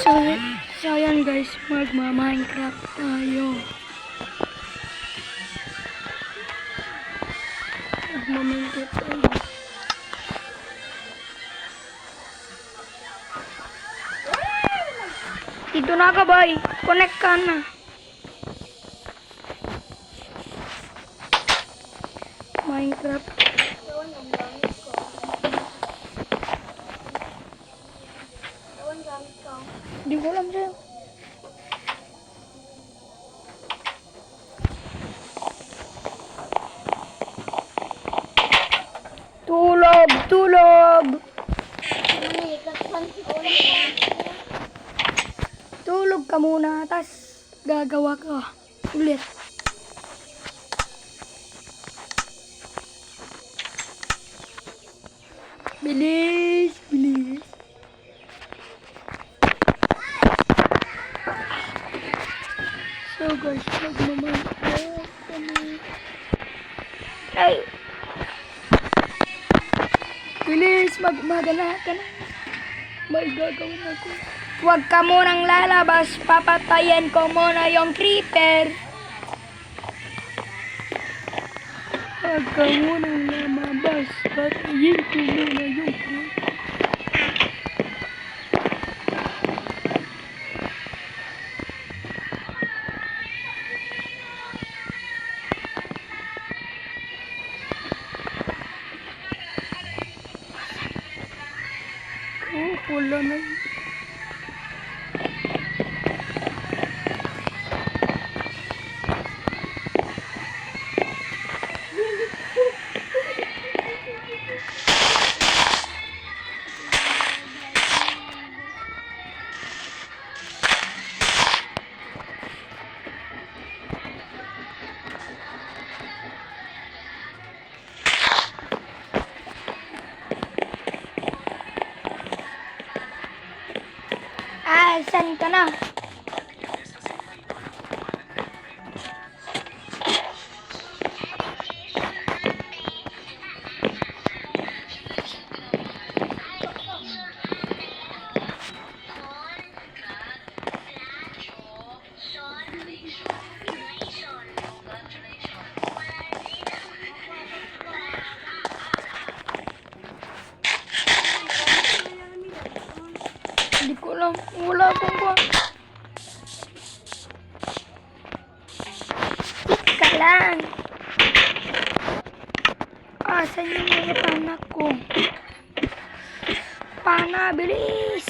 So, so ayan guys, magma-Minecraft tayo. Magma-Minecraft tayo. Dito na ka, boy. Connect ka na. Minecraft. Hindi ko alam sa'yo. Tulog! Tulog! Tulog ka muna, tas gagawa ka ulit. Bilis! Bilis! So guys, magmamangkot kami. Ay! Bilis! Magmagana ka na. May gagawin ako. Huwag ka munang lalabas. Papatayin ko muna yung creeper. Huwag ka munang lumabas. Patayin ko muna yung creeper. Pula na yun. Saan ka na? Hindi ko alam. Wala akong kuha. Ika lang. Asan yung mga panak ko? Pana, bilis!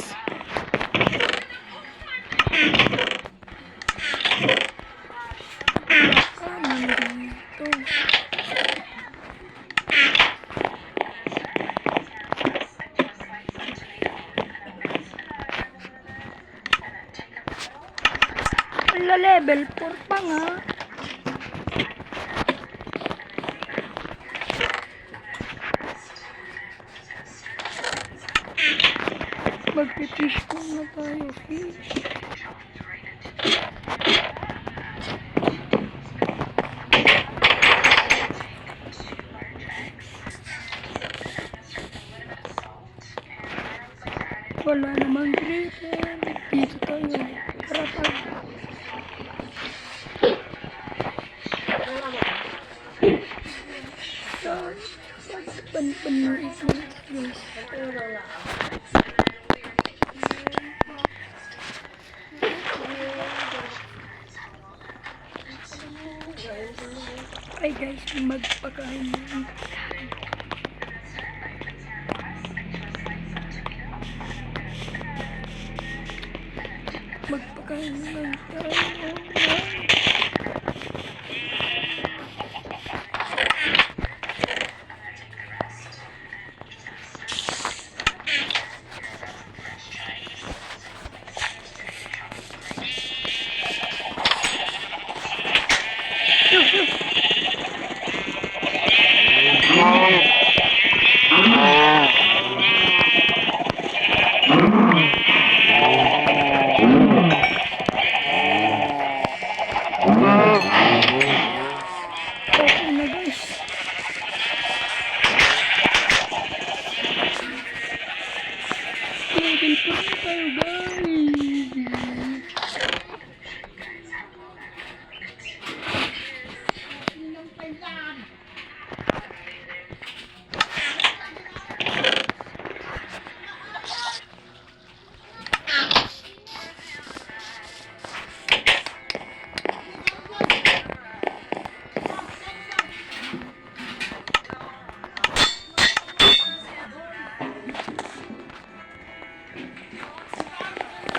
Level 4 pa nga. Mag-fish ko na tayo, fish. Wala namang creeper. Dito tayo. Harapan. Pan ito, guys. Ay guys, magpakain na. Magpakain na lang tayo.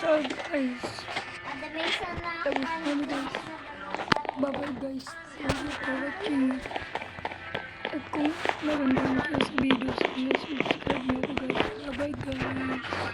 So guys, tapos kami guys. Bye-bye guys. Thank you for watching. At kung nagandahan kayo sa videos, subscribe nyo ako guys. Bye-bye guys.